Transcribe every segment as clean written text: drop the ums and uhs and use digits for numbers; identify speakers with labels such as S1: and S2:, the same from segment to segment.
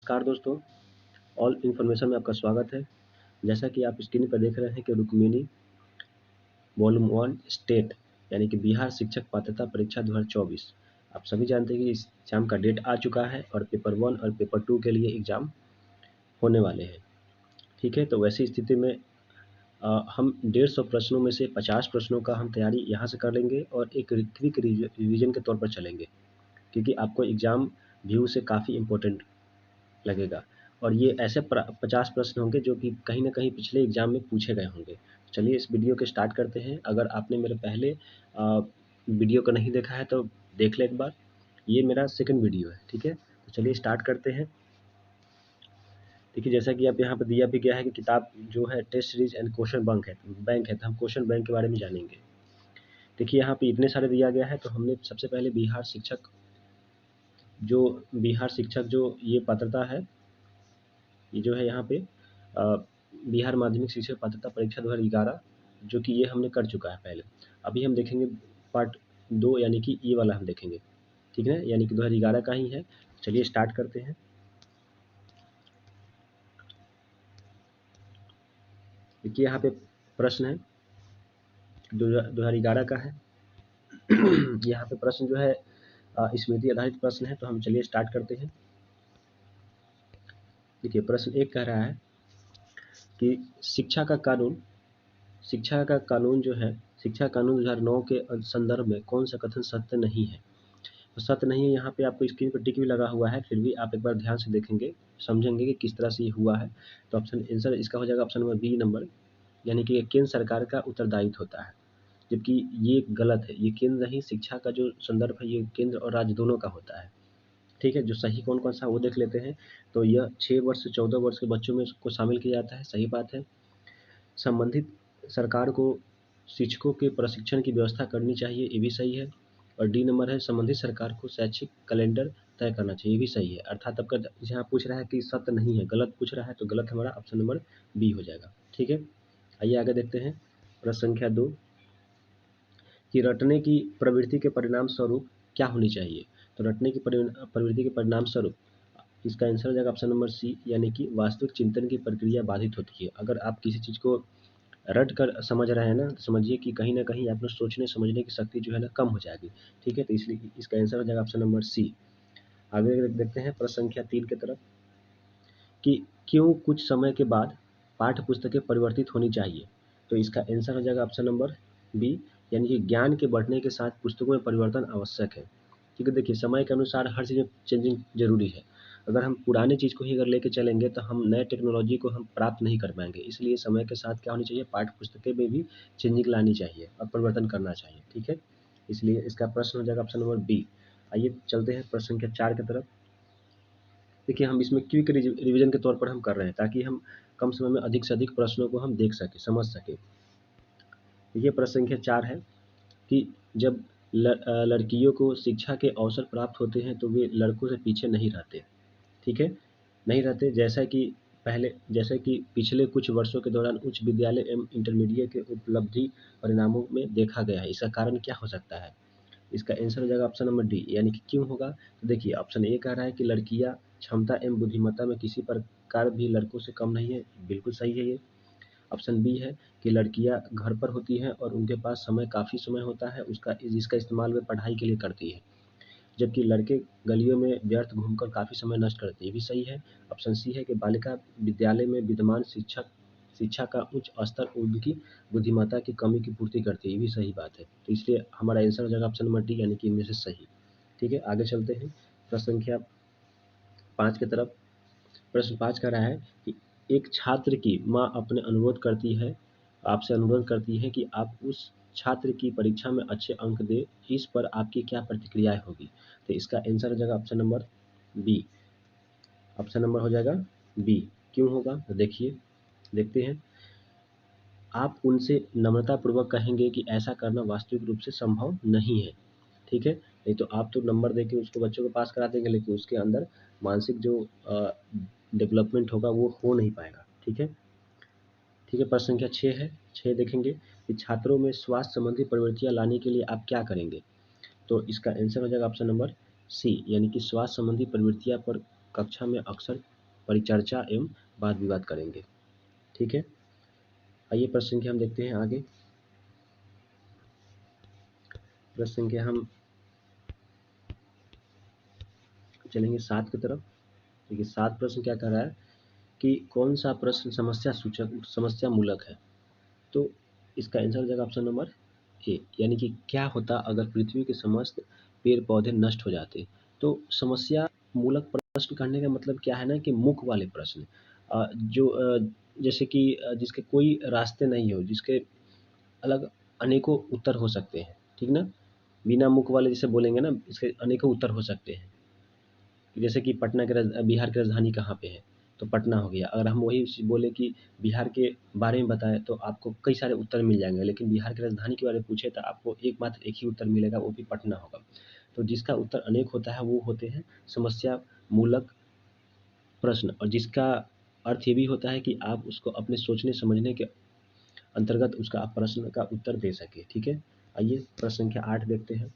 S1: नमस्कार दोस्तों, all information में आपका स्वागत है। जैसा कि आप स्क्रीन पर देख रहे हैं कि रुक्मिणी वॉल्यूम 1 स्टेट यानी कि बिहार शिक्षक पात्रता परीक्षा 2024। आप सभी जानते हैं कि इस एग्ज़ाम का डेट आ चुका है और पेपर 1 और पेपर 2 के लिए एग्ज़ाम होने वाले हैं। ठीक है, तो वैसी स्थिति में हम 150 प्रश्नों में से 50 प्रश्नों का हम तैयारी यहाँ से कर लेंगे और एक क्विक रिवीजन के तौर पर चलेंगे, क्योंकि आपको एग्ज़ाम व्यू से काफ़ी इम्पोर्टेंट लगेगा और ये ऐसे 50 प्रश्न होंगे जो कि कहीं न कहीं पिछले एग्ज़ाम में पूछे गए होंगे। चलिए इस वीडियो को स्टार्ट करते हैं। अगर आपने मेरे पहले वीडियो को नहीं देखा है तो देख लें एक बार। ये मेरा सेकंड वीडियो है, ठीक है? तो चलिए स्टार्ट करते हैं। देखिए जैसा कि आप यहाँ पे दिया भी गया है कि किताब जो है test series and question bank है, तो हम क्वेश्चन बैंक के बारे में जानेंगे। देखिए यहाँ पे इतने सारे दिया गया है, तो हमने सबसे पहले बिहार शिक्षक जो ये पात्रता है, ये जो है यहाँ पे बिहार माध्यमिक शिक्षक पात्रता परीक्षा 2011, जो कि ये हमने कर चुका है पहले। अभी हम देखेंगे पार्ट 2 यानी कि ये वाला हम देखेंगे, ठीक है? यानी कि 2011 का ही है। चलिए स्टार्ट करते हैं। देखिए यहाँ पे प्रश्न है, 2011 का है। यहाँ पे प्रश्न जो है स्मृति आधारित प्रश्न है, तो हम चलिए स्टार्ट करते हैं। देखिए प्रश्न 1 कह रहा है कि शिक्षा का कानून जो है, शिक्षा कानून 2009 के संदर्भ में कौन सा कथन सत्य नहीं है? तो सत्य नहीं है, यहाँ पे आपको स्क्रीन पर टिक भी लगा हुआ है, फिर भी आप एक बार ध्यान से देखेंगे, समझेंगे कि किस तरह से ये हुआ है। तो ऑप्शन आंसर इसका हो जाएगा ऑप्शन नंबर बी नंबर, यानी कि ये केंद्र सरकार का उत्तरदायित्व होता है, जबकि ये गलत है। ये केंद्र नहीं, शिक्षा का जो संदर्भ है ये केंद्र और राज्य दोनों का होता है, ठीक है? जो सही कौन-कौन सा वो देख लेते हैं। तो यह 6 वर्ष से 14 वर्ष के बच्चों में इसको शामिल किया जाता है, सही बात है। संबंधित सरकार को शिक्षकों के प्रशिक्षण की व्यवस्था करनी चाहिए, ये भी सही है। और डी नंबर है संबंधित सरकार को शैक्षिक कैलेंडर तय करना चाहिए, ये भी सही है। अर्थात आपका यहाँ पूछ रहा है कि सत्य नहीं है, गलत पूछ रहा है, तो गलत हमारा ऑप्शन नंबर बी हो जाएगा, ठीक है? आइए आगे देखते हैं। प्रश्न संख्या 2 कि रटने की प्रवृत्ति के परिणाम स्वरूप क्या होनी चाहिए? तो रटने की प्रवृत्ति के परिणाम स्वरूप इसका आंसर हो जाएगा ऑप्शन नंबर सी, यानी कि वास्तविक चिंतन की प्रक्रिया बाधित होती है। अगर आप किसी चीज़ को रट कर समझ रहे हैं ना, तो समझिए कि कहीं न कहीं आपको सोचने समझने की शक्ति जो है ना कम हो जाएगी, ठीक है? तो इसलिए इसका आंसर हो जाएगा ऑप्शन नंबर सी। आगे देखते हैं प्रश्न संख्या 3 की तरफ कि क्यों कुछ समय के बाद पाठ्य पुस्तकें परिवर्तित होनी चाहिए? तो इसका आंसर हो जाएगा ऑप्शन नंबर बी, यानी कि ज्ञान के बढ़ने के साथ पुस्तकों में परिवर्तन आवश्यक है। क्योंकि देखिए समय के अनुसार हर चीज़ में चेंजिंग ज़रूरी है। अगर हम पुराने चीज़ को ही अगर लेके चलेंगे तो हम नए टेक्नोलॉजी को हम प्राप्त नहीं कर पाएँगे। इसलिए समय के साथ क्या होनी चाहिए, पाठ्य पुस्तकें में भी चेंजिंग लानी चाहिए और परिवर्तन करना चाहिए, ठीक है? इसलिए इसका प्रश्न हो जाएगा ऑप्शन नंबर बी। आइए चलते हैं प्रश्न संख्या 4 की तरफ। देखिए हम इसमें क्विक रिवीजन के तौर पर हम कर रहे हैं, ताकि हम कम समय में अधिक से अधिक प्रश्नों को हम देख सकें, समझ सकें। देखिए प्रश्न संख्या 4 है कि जब लड़कियों को शिक्षा के अवसर प्राप्त होते हैं तो वे लड़कों से पीछे नहीं रहते, ठीक है? नहीं रहते, जैसा कि पिछले कुछ वर्षों के दौरान उच्च विद्यालय एवं इंटरमीडिएट के उपलब्धि परिणामों में देखा गया है। इसका कारण क्या हो सकता है? इसका आंसर हो जाएगा ऑप्शन नंबर डी, यानी कि क्यों होगा? तो देखिए ऑप्शन ए कह रहा है कि लड़कियां क्षमता एवं बुद्धिमत्ता में किसी प्रकार भी लड़कों से कम नहीं है, बिल्कुल सही है ये। ऑप्शन बी है कि लड़कियां घर पर होती हैं और उनके पास काफ़ी समय होता है जिसका इस्तेमाल वे पढ़ाई के लिए करती है, जबकि लड़के गलियों में व्यर्थ घूमकर काफ़ी समय नष्ट करते हैं, ये भी सही है। ऑप्शन सी है कि बालिका विद्यालय में विद्यमान शिक्षा का उच्च स्तर उनकी बुद्धिमत्ता की कमी की पूर्ति करती है, ये भी सही बात है। तो इसलिए हमारा आंसर हो जाएगा ऑप्शन नंबर डी, यानी कि इनमें से सही, ठीक है? आगे चलते हैं प्रश्न संख्या 5 की तरफ। प्रश्न 5 कह रहा है कि एक छात्र की माँ आपसे अनुरोध करती है कि आप उस छात्र की परीक्षा में अच्छे अंक दें, इस पर आपकी क्या प्रतिक्रियाएँ होगी? तो इसका आंसर हो जाएगा option number B. Option number हो जाएगा बी। क्यों होगा? तो देखते हैं। आप उनसे नम्रतापूर्वक कहेंगे कि ऐसा करना वास्तविक रूप से संभव नहीं है, ठीक है? नहीं तो आप तो नंबर देके उसको बच्चों को पास करा देंगे, लेकिन उसके अंदर मानसिक जो डेवलपमेंट होगा वो हो नहीं पाएगा, ठीक है? ठीक है, प्रश्न संख्या 6 है। 6 देखेंगे कि छात्रों में स्वास्थ्य संबंधी प्रवृत्तियाँ लाने के लिए आप क्या करेंगे? तो इसका आंसर हो जाएगा ऑप्शन नंबर सी, यानी कि स्वास्थ्य संबंधी प्रवृत्तियाँ पर कक्षा में अक्सर परिचर्चा एवं वाद विवाद करेंगे। ठीक है, आइए प्रश्न संख्या हम देखते हैं आगे। प्रश्न संख्या हम चलेंगे 7 की तरफ। देखिए 7 प्रश्न क्या कह रहा है कि कौन सा प्रश्न समस्या सूचक समस्या मूलक है। तो इसका आंसर हो जाएगा ऑप्शन नंबर ए, यानी कि क्या होता अगर पृथ्वी के समस्त पेड़ पौधे नष्ट हो जाते। तो समस्या मूलक प्रश्न करने का मतलब क्या है ना कि मुख वाले प्रश्न, जैसे कि जिसके कोई रास्ते नहीं हो, जिसके अलग अनेकों उत्तर हो सकते हैं, ठीक ना। बिना मुख वाले जैसे बोलेंगे ना, इसके अनेकों उत्तर हो सकते हैं। जैसे कि पटना के बिहार की राजधानी कहाँ पे है, तो पटना हो गया। अगर हम वही बोले कि बिहार के बारे में बताएं तो आपको कई सारे उत्तर मिल जाएंगे, लेकिन बिहार की राजधानी के बारे में पूछे तो आपको एकमात्र एक ही उत्तर मिलेगा, वो भी पटना होगा। तो जिसका उत्तर अनेक होता है वो होते हैं समस्या मूलक प्रश्न, और जिसका अर्थ ये भी होता है कि आप उसको अपने सोचने समझने के अंतर्गत उसका आप प्रश्न का उत्तर दे सके। ठीक है, आइए प्रश्न संख्या 8 देखते हैं।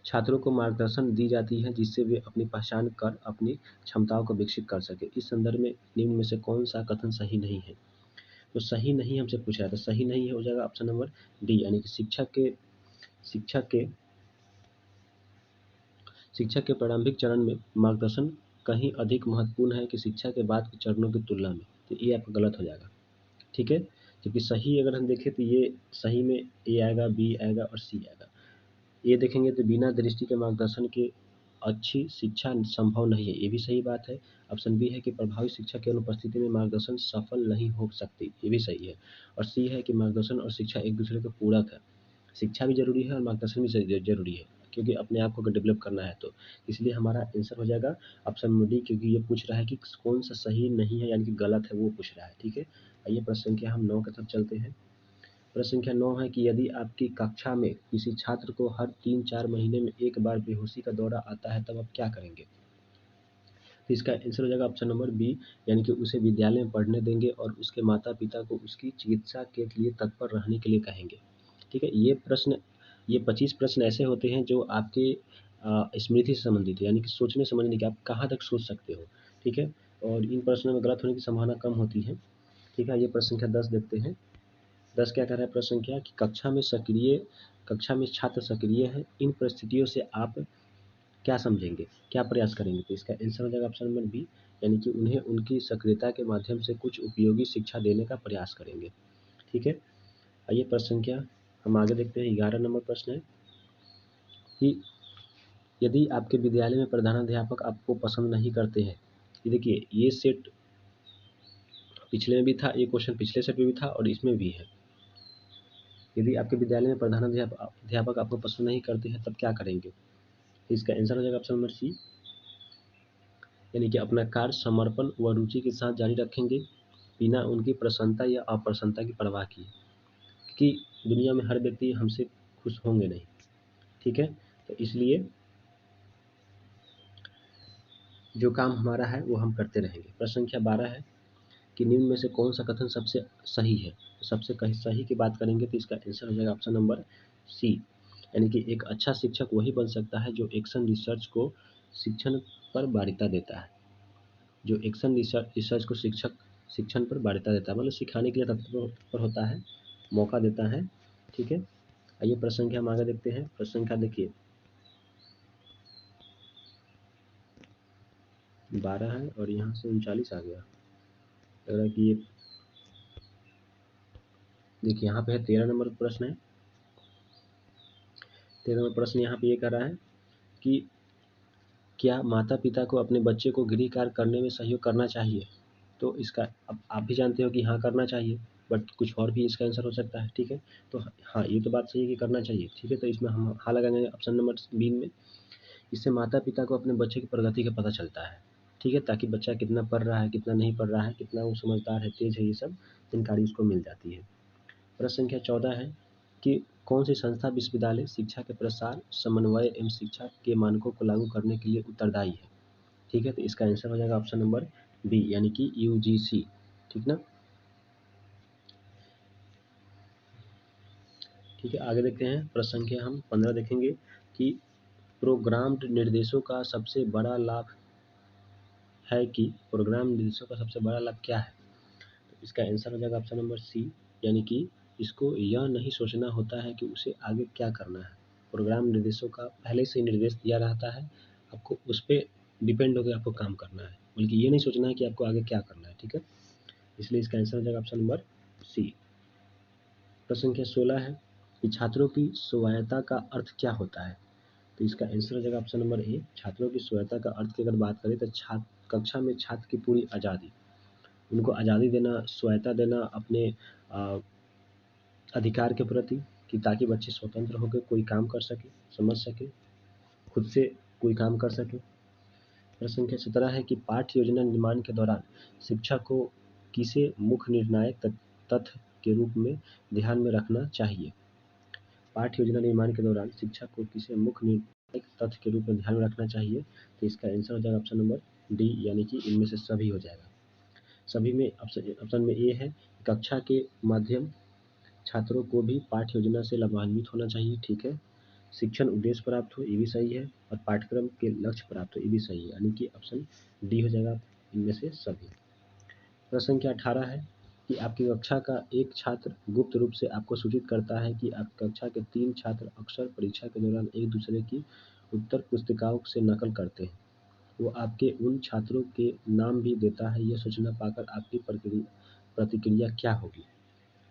S1: छात्रों को मार्गदर्शन दी जाती है जिससे वे अपनी पहचान कर अपनी क्षमताओं को विकसित कर सके। इस संदर्भ में निम्न में से कौन सा कथन सही नहीं है। तो सही नहीं हमसे पूछा है, तो सही नहीं हो जाएगा ऑप्शन नंबर डी, यानी कि शिक्षक के प्रारंभिक चरण में मार्गदर्शन कहीं अधिक महत्वपूर्ण है कि शिक्षा के बाद के चरणों की तुलना में। तो ये आपका गलत हो जाएगा। ठीक है, क्योंकि सही अगर हम देखें तो ये सही में ए आएगा, बी आएगा और सी आएगा। ये देखेंगे तो बिना दृष्टि के मार्गदर्शन के अच्छी शिक्षा संभव नहीं है, ये भी सही बात है। ऑप्शन बी है कि प्रभावी शिक्षा की अनुपस्थिति में मार्गदर्शन सफल नहीं हो सकती, ये भी सही है। और सी है कि मार्गदर्शन और शिक्षा एक दूसरे के पूरक है। शिक्षा भी जरूरी है और मार्गदर्शन भी जरूरी है, क्योंकि अपने आप को अगर डेवलप करना है तो। इसलिए हमारा आंसर हो जाएगा ऑप्शन नंबर डी, क्योंकि ये पूछ रहा है कि कौन सा सही नहीं है, यानी कि गलत है वो पूछ रहा है। ठीक है, आइए प्रश्न संख्या हम 9 की तरफ चलते हैं। प्रश्न संख्या 9 है कि यदि आपकी कक्षा में किसी छात्र को हर 3-4 महीने में एक बार बेहोशी का दौरा आता है तब आप क्या करेंगे। तो इसका आंसर हो जाएगा ऑप्शन नंबर बी, यानी कि उसे विद्यालय में पढ़ने देंगे और उसके माता पिता को उसकी चिकित्सा के लिए तत्पर रहने के लिए कहेंगे। ठीक है, ये 25 प्रश्न ऐसे होते हैं जो आपके स्मृति से संबंधित है, यानी कि सोचने समझने के, आप कहाँ तक सोच सकते हो। ठीक है, और इन प्रश्नों में गलत होने की संभावना कम होती है। ठीक है, ये प्रश्न संख्या 10 देखते हैं। 10 क्या कह रहा है प्रश्न संख्या कि कक्षा में छात्र सक्रिय है, इन परिस्थितियों से आप क्या समझेंगे, क्या प्रयास करेंगे। तो इसका आंसर हो जाएगा ऑप्शन नंबर बी, यानी कि उन्हें उनकी सक्रियता के माध्यम से कुछ उपयोगी शिक्षा देने का प्रयास करेंगे। ठीक है, आइए प्रश्न संख्या हम आगे देखते हैं। 11 नंबर प्रश्न है कि यदि आपके विद्यालय में प्रधानाध्यापक आपको पसंद नहीं करते हैं। ये देखिए, ये सेट पिछले में भी था, ये क्वेश्चन पिछले सेट में भी था और इसमें भी है। यदि आपके विद्यालय में प्रधानाध्यापक आपको पसंद नहीं करते हैं तब क्या करेंगे। इसका आंसर हो जाएगा ऑप्शन नंबर सी, यानी कि अपना कार्य समर्पण व रुचि के साथ जारी रखेंगे बिना उनकी प्रसन्नता या अप्रसन्नता की परवाह किए, क्योंकि दुनिया में हर व्यक्ति हमसे खुश होंगे नहीं। ठीक है, तो इसलिए जो काम हमारा है वो हम करते रहेंगे। प्रश्न संख्या 12 है कि निम्न में से कौन सा कथन सबसे सही है। सबसे सही की बात करेंगे तो इसका आंसर हो जाएगा ऑप्शन नंबर सी, यानी कि एक अच्छा शिक्षक वही बन सकता है जो एक्शन रिसर्च को शिक्षण पर वरीयता देता है। जो एक्शन रिसर्च को शिक्षण पर वरीयता देता है, मतलब सिखाने के लिए तत्पर होता है, मौका देता है। ठीक है, आइए प्रश्न संख्या हम आगे देखते हैं। प्रश्न संख्या देखिए 12 है और यहाँ से 39 आ गया, लग रहा है कि ये देखिए यहाँ पे है 13 नंबर प्रश्न है। 13 नंबर प्रश्न यहाँ पे ये कह रहा है कि क्या माता पिता को अपने बच्चे को गृह कार्य करने में सहयोग करना चाहिए। तो इसका अब आप भी जानते हो कि हाँ करना चाहिए, बट कुछ और भी इसका आंसर हो सकता है। ठीक है, तो हाँ ये तो बात सही है कि करना चाहिए। ठीक है, तो इसमें हम हाँ लगाएंगे ऑप्शन नंबर बी में। इससे माता पिता को अपने बच्चे की प्रगति का पता चलता है। ठीक है, ताकि बच्चा कितना पढ़ रहा है, कितना नहीं पढ़ रहा है, कितना वो समझदार है, तेज है, ये सब जानकारी उसको मिल जाती है। प्रश्न संख्या 14 है कि कौन सी संस्था विश्वविद्यालय शिक्षा के प्रसार, समन्वय एवं शिक्षा के मानकों को लागू करने के लिए उत्तरदायी है। ठीक है, तो इसका आंसर हो जाएगा ऑप्शन नंबर बी, यानी कि यूजीसी। ठीक ना, ठीक है, आगे देखते हैं। प्रश्न संख्या हम 15 देखेंगे कि प्रोग्राम्ड निर्देशों का सबसे बड़ा लाभ है कि प्रोग्राम निर्देशों का सबसे बड़ा लाभ क्या है? तो इसका आंसर हो जाएगा ऑप्शन नंबर सी, यानी कि इसको यह नहीं सोचना होता है कि उसे आगे क्या करना है। प्रोग्राम निर्देशों का पहले से ही निर्देश दिया रहता है, आपको उस पे डिपेंड होकर आपको काम करना है, बल्कि ये नहीं सोचना है कि आपको आगे क्या करना है, ठीक है। इसलिए इसका आंसर हो जाएगा ऑप्शन नंबर सी। प्रश्न संख्या 16 है कि छात्रों की स्वायत्तता का अर्थ क्या होता है? तो इसका आंसर हो जाएगा ऑप्शन नंबर ए। छात्रों की स्वायत्तता का अर्थ की अगर बात करें तो कक्षा में छात्र की पूरी आज़ादी, उनको आज़ादी देना, स्वायत्तता देना अपने अधिकार के प्रति, कि ताकि बच्चे स्वतंत्र होकर कोई काम कर सके, समझ सके, खुद से कोई काम कर सके। प्रश्न संख्या 17 है कि पाठ्य योजना निर्माण के दौरान शिक्षक को किसे मुख्य निर्णायक तथ्य के रूप में ध्यान में रखना चाहिए? पाठ्य योजना निर्माण के दौरान शिक्षक को किसे मुख्य निर्णायक तथ्य के रूप में ध्यान में रखना चाहिए? तो इसका आंसर हो जाएगा ऑप्शन नंबर डी, यानी कि इनमें से सभी हो जाएगा। सभी में ऑप्शन में ए है, कक्षा के माध्यम छात्रों को भी पाठ्य योजना से लाभान्वित होना चाहिए, ठीक है। शिक्षण उद्देश्य प्राप्त हो, ये भी सही है, और पाठ्यक्रम के लक्ष्य प्राप्त हो, ये भी सही है, यानी कि ऑप्शन डी हो जाएगा इनमें से सभी। प्रश्न संख्या 18 है कि आपकी कक्षा का एक छात्र गुप्त रूप से आपको सूचित करता है कि आपकी कक्षा के 3 छात्र अक्सर परीक्षा के दौरान एक दूसरे की उत्तर पुस्तिकाओं से नकल करते हैं। वो आपके उन छात्रों के नाम भी देता है। यह सूचना पाकर आपकी प्रतिक्रिया क्या होगी?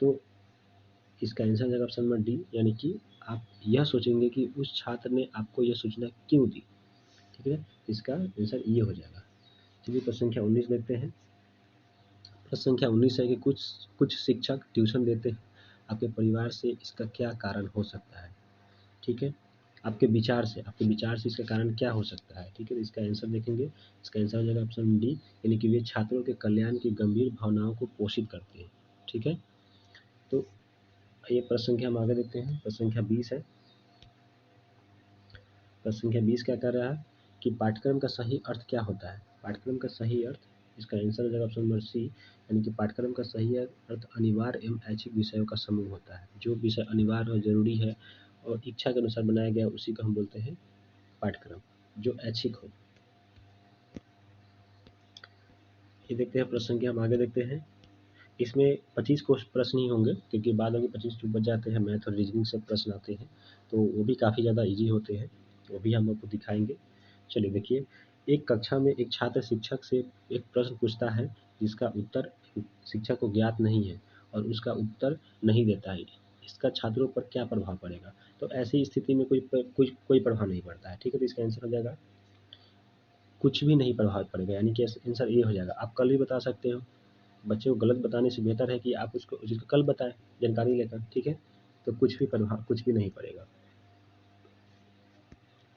S1: तो इसका आंसर हो जाएगा ऑप्शन नंबर डी, यानी कि आप यह सोचेंगे कि उस छात्र ने आपको यह सूचना क्यों दी, ठीक है। इसका आंसर ये हो जाएगा। चलिए प्रश्न संख्या 19 देखते हैं। प्रश्न संख्या 19 है कि कुछ शिक्षक ट्यूशन देते हैं, आपके परिवार से इसका क्या कारण हो सकता है, ठीक है। आपके विचार से इसका कारण क्या हो सकता है, ठीक है। तो इसका आंसर देखेंगे, इसका आंसर हो जाएगा ऑप्शन डी, यानी कि वे छात्रों के कल्याण की गंभीर भावनाओं को पोषित करते हैं, ठीक है। तो ये प्रश्न संख्या हम आगे देखते हैं। प्रश्न संख्या 20 है। प्रश्न संख्या 20 क्या कर रहा है कि पाठ्यक्रम का सही अर्थ क्या होता है? पाठ्यक्रम का सही अर्थ, इसका आंसर हो जाएगा ऑप्शन नंबर सी, यानी कि पाठ्यक्रम का सही अर्थ अनिवार्य एवं ऐच्छिक विषयों का समूह होता है। जो विषय अनिवार्य और जरूरी है और इच्छा के अनुसार बनाया गया, उसी को हम बोलते हैं पाठ्यक्रम, जो ऐच्छिक हो। ये देखते हैं प्रश्न संख्या, हम आगे देखते हैं। इसमें 25 प्रश्न ही होंगे, क्योंकि बाद में 25 जो बच जाते हैं मैथ और रीजनिंग से प्रश्न आते हैं, तो वो भी काफ़ी ज़्यादा ईजी होते हैं, वो भी हम आपको दिखाएंगे। चलिए देखिए, एक कक्षा में एक छात्र शिक्षक से एक प्रश्न पूछता है जिसका उत्तर शिक्षक को ज्ञात नहीं है और उसका उत्तर नहीं देता है। इसका छात्रों पर क्या प्रभाव पड़ेगा? तो ऐसी स्थिति में कोई प्रभाव नहीं पड़ता है, ठीक है। तो इसका आंसर हो जाएगा कुछ भी नहीं प्रभाव पड़ेगा, यानी कि आंसर ये हो जाएगा। आप कल भी बता सकते हो, बच्चे को गलत बताने से बेहतर है कि आप उसको कल बताएं जानकारी लेकर, ठीक है। तो कुछ भी नहीं पड़ेगा।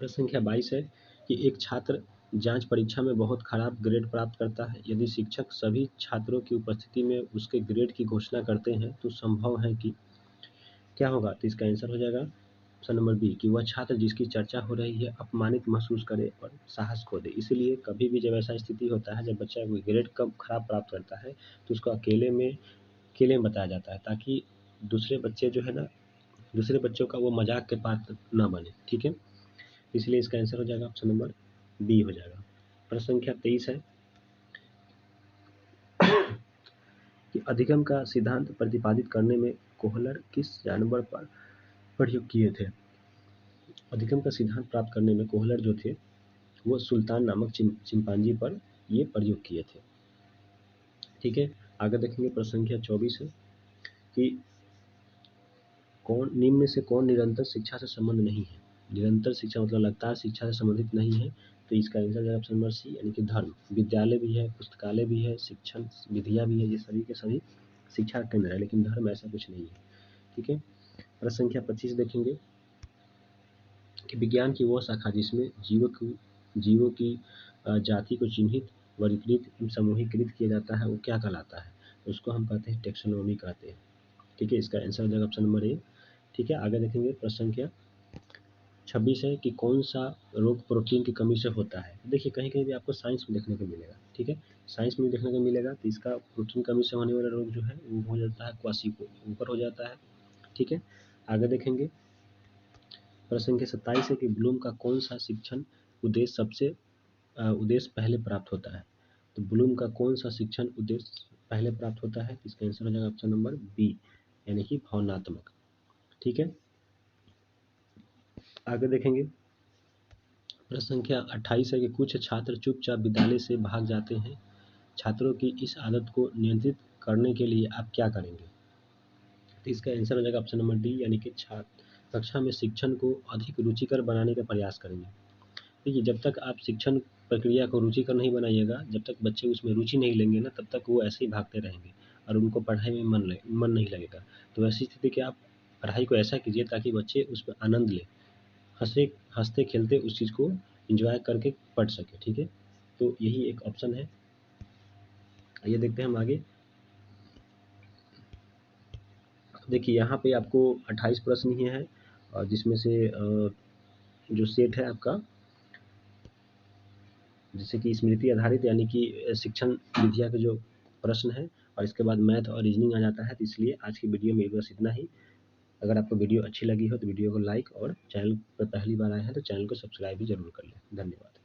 S1: प्रश्न संख्या 22 है कि एक छात्र जांच परीक्षा में बहुत खराब ग्रेड प्राप्त करता है। यदि शिक्षक सभी छात्रों की उपस्थिति में उसके ग्रेड की घोषणा करते हैं तो संभव है कि क्या होगा? तो इसका आंसर हो जाएगा ऑप्शन नंबर बी, कि वह छात्र जिसकी चर्चा हो रही है अपमानित महसूस करे और साहस खो दे। इसीलिए कभी भी जब ऐसा स्थिति होता है, जब बच्चा कोई ग्रेड कम खराब प्राप्त करता है, तो उसको अकेले में बताया जाता है, ताकि दूसरे बच्चे जो है ना, दूसरे बच्चों का वो मजाक के पात्र ना बने, ठीक है। इसलिए इसका आंसर हो जाएगा ऑप्शन नंबर बी हो जाएगा। प्रश्न संख्या 23 है कि अधिगम का सिद्धांत प्रतिपादित करने में कोहलर किस जानवर पर प्रयोग किए थे? अधिगम का सिद्धांत प्राप्त करने में कोहलर जो थे, वो सुल्तान नामक चिंपांजी पर ये प्रयोग किए थे, ठीक है। आगे देखेंगे, प्रश्न संख्या 24 है कि निम्न में से कौन निरंतर शिक्षा से संबंध नहीं है? निरंतर शिक्षा मतलब लगातार शिक्षा से संबंधित नहीं है। तो इसका आंसर है ऑप्शन नंबर सी, यानी कि धर्म। विद्यालय भी है, पुस्तकालय भी है, शिक्षण विधियाँ भी है, ये सभी के सभी शिक्षा केंद्र है, लेकिन धर्म ऐसा कुछ नहीं है, ठीक है। प्रश्न संख्या 25 देखेंगे कि विज्ञान की वो शाखा जिसमें जीवों की जाति को चिन्हित, वर्गीकृत, समूहीकृत किया जाता है, वो क्या कहलाता है? उसको हम कहते हैं टेक्सोनोमी कहते हैं, ठीक है। इसका आंसर हो जाएगा ऑप्शन नंबर ए, ठीक है। आगे देखेंगे, प्रश्न संख्या 26 है कि कौन सा रोग प्रोटीन की कमी से होता है? देखिए, कहीं कहीं भी आपको साइंस में देखने को मिलेगा, ठीक है। साइंस में देखने को मिलेगा, तो इसका प्रोटीन कमी से होने वाला रोग जो है वो हो जाता है क्वाशियोकर हो जाता है, ठीक है। आगे देखेंगे, प्रश्न संख्या 27 है कि ब्लूम का कौन सा शिक्षण उद्देश्य पहले प्राप्त होता है? तो ब्लूम का कौन सा शिक्षण उद्देश्य पहले प्राप्त होता है? इसका आंसर हो जाएगा ऑप्शन नंबर बी, यानी कि भावनात्मक। ठीक है, आगे देखेंगे। प्रश्न संख्या 28 है कि कुछ छात्र चुपचाप विद्यालय से भाग जाते हैं। छात्रों की इस आदत को नियंत्रित करने के लिए आप क्या करेंगे? तो इसका आंसर हो जाएगा ऑप्शन नंबर डी, यानी कि छात्र कक्षा में शिक्षण को अधिक रुचिकर बनाने का प्रयास करेंगे। देखिए, जब तक आप शिक्षण प्रक्रिया को रुचिकर नहीं बनाइएगा, जब तक बच्चे उसमें रुचि नहीं लेंगे ना, तब तक वो ऐसे ही भागते रहेंगे और उनको पढ़ाई में मन नहीं लगेगा। तो ऐसी स्थिति कि आप पढ़ाई को ऐसा कीजिए ताकि बच्चे उसमें आनंद लें, हँसते खेलते उस चीज़ को एंजॉय करके पढ़ सकें। ठीक है, तो यही एक ऑप्शन है। आइए देखते हैं हम आगे। देखिए, यहाँ पे आपको 28 प्रश्न ही हैं, और जिसमें से जो सेट है आपका, जैसे कि स्मृति आधारित यानी कि शिक्षण विधिया के जो प्रश्न है, और इसके बाद मैथ और रीजनिंग आ जाता है। तो इसलिए आज की वीडियो में बस इतना ही। अगर आपको वीडियो अच्छी लगी हो तो वीडियो को लाइक, और चैनल पर पहली बार आए हैं तो चैनल को सब्सक्राइब भी जरूर कर लें। धन्यवाद।